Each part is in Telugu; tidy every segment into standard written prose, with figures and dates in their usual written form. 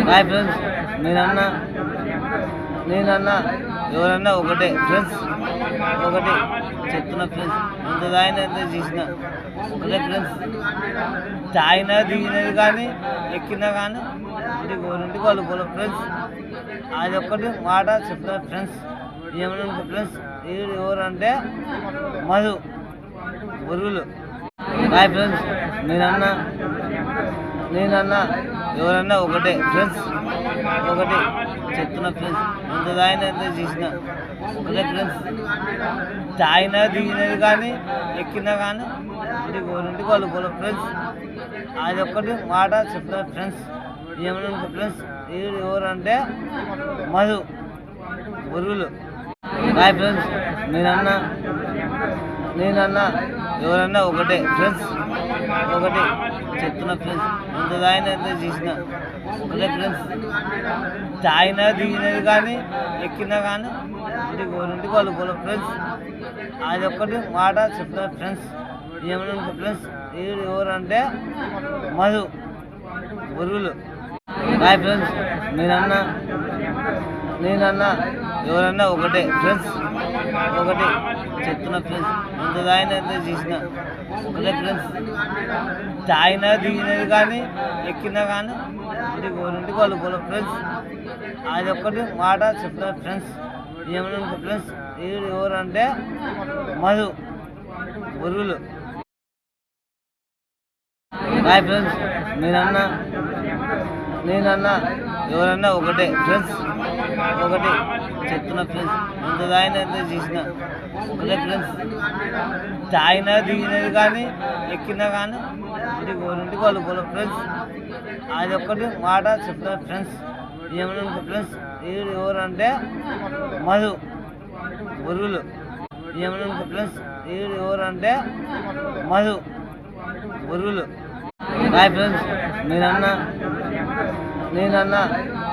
హాయ్ ఫ్రెండ్స్, నేనన్నా ఎవరన్నా ఒకటే ఫ్రెండ్స్, ఒకటి చెప్తున్నా ఫ్రెండ్స్. ఎంత తాగినా ఎంత చేసిన ఒకటే ఫ్రెండ్స్. తాగినా దిగినది కానీ ఎక్కినా కానీ ఇంటికి వాళ్ళు పోలే ఫ్రెండ్స్. అది ఒక్కటి మాట చెప్తున్నా ఫ్రెండ్స్. ఏమన్నా ఫ్రెండ్స్, ఎవరంటే మధు బొరుగులు. హాయ్ ఫ్రెండ్స్, నేనన్నా ఎవరన్నా ఒకటే ఫ్రెండ్స్, ఒకటి చెప్తున్నా ఫ్రెండ్స్. ఎంత తాగినా ఎంత చేసిన ఒకటే ఫ్రెండ్స్. తాగినా దిగినది కానీ ఎక్కినా కానీ ఇంటికి వాళ్ళు పోలే ఫ్రెండ్స్. అది ఒక్కటి మాట చెప్తున్నా ఫ్రెండ్స్. ఏమన్నా ఫ్రెండ్స్, ఎవరంటే మధు బొరుగులు. హాయ్ ఫ్రెండ్స్, నేనన్నా ఎవరన్నా ఒకటే ఫ్రెండ్స్, ఒకటి చెప్తున్నా ఫ్రెండ్స్. ఎంత తాగినా ఎంత చేసిన ఒకటే ఫ్రెండ్స్. తాగినా దిగినది కానీ ఎక్కినా కానీ ఇంటికి వాళ్ళు పోలే ఫ్రెండ్స్. అది ఒక్కటి మాట చెప్తున్నా ఫ్రెండ్స్. ఏమన్నా ఫ్రెండ్స్, ఎవరంటే మధు బొరుగులు. హాయ్ ఫ్రెండ్స్, నేనన్నా ఎవరన్నా ఒకటే ఫ్రెండ్స్, ఒకటి చెప్తున్నా ఫ్రెండ్స్. ఎంత తాగినా ఎంత చేసిన ఒకటే ఫ్రెండ్స్. తాగినా దిగినది కానీ ఎక్కినా కానీ ఇంటికి వాళ్ళు పోలే ఫ్రెండ్స్. అది ఒక్కటి మాట చెప్తున్నా ఫ్రెండ్స్. ఏమన్నా ఫ్రెండ్స్, ఎవరంటే మధు బొరుగులు. హాయ్ ఫ్రెండ్స్, నేనన్నా ఎవరన్నా ఒకటే ఫ్రెండ్స్, ఒకటి చెప్తున్నా ఫ్రెండ్స్. ఎంత తాగినా ఎంత చేసిన ఒకటే ఫ్రెండ్స్. తాగినా దిగినది కానీ ఎక్కినా కానీ ఇంటికి వాళ్ళు పోలే ఫ్రెండ్స్. అది ఒక్కటి మాట చెప్తున్నా ఫ్రెండ్స్. ఏమన్నా ఫ్రెండ్స్, ఎవరంటే మధు బొరుగులు. ఏమన్నా ఫ్రెండ్స్, ఎవరంటే మధు బొరుగులు. హాయ్ ఫ్రెండ్స్, నేనన్నా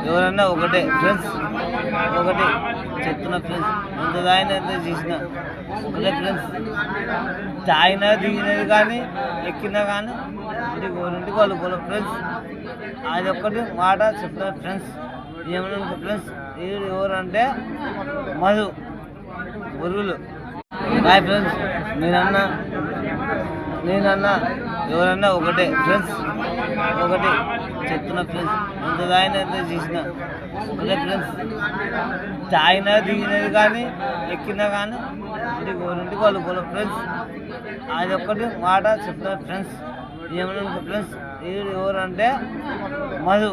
ఎవరన్నా ఒకటే ఫ్రెండ్స్, ఒకటి చెప్తున్నా ఫ్రెండ్స్. ఎంత తాగినా ఎంత చేసిన ఒకటే ఫ్రెండ్స్. తాగినా దిగినది కానీ ఎక్కినా కానీ ఇంటికి వాళ్ళు పోలే ఫ్రెండ్స్. అది ఒక్కటి మాట చెప్తున్నా ఫ్రెండ్స్. ఏమన్నా ఫ్రెండ్స్, ఎవరంటే మధు బొరుగులు. హాయ్ ఫ్రెండ్స్, నేనన్నా ఎవరన్నా ఒకటే ఫ్రెండ్స్, ఒకటి చెప్తున్నా ఫ్రెండ్స్. ఎంత తాగినా ఎంత చేసిన ఒకటే ఫ్రెండ్స్. తాగినా దిగినది కానీ ఎక్కినా కానీ ఇంటికి వాళ్ళు పోలే ఫ్రెండ్స్. అది ఒక్కటి మాట చెప్తున్నా ఫ్రెండ్స్. ఏమన్నా ఫ్రెండ్స్, ఎవరంటే మధు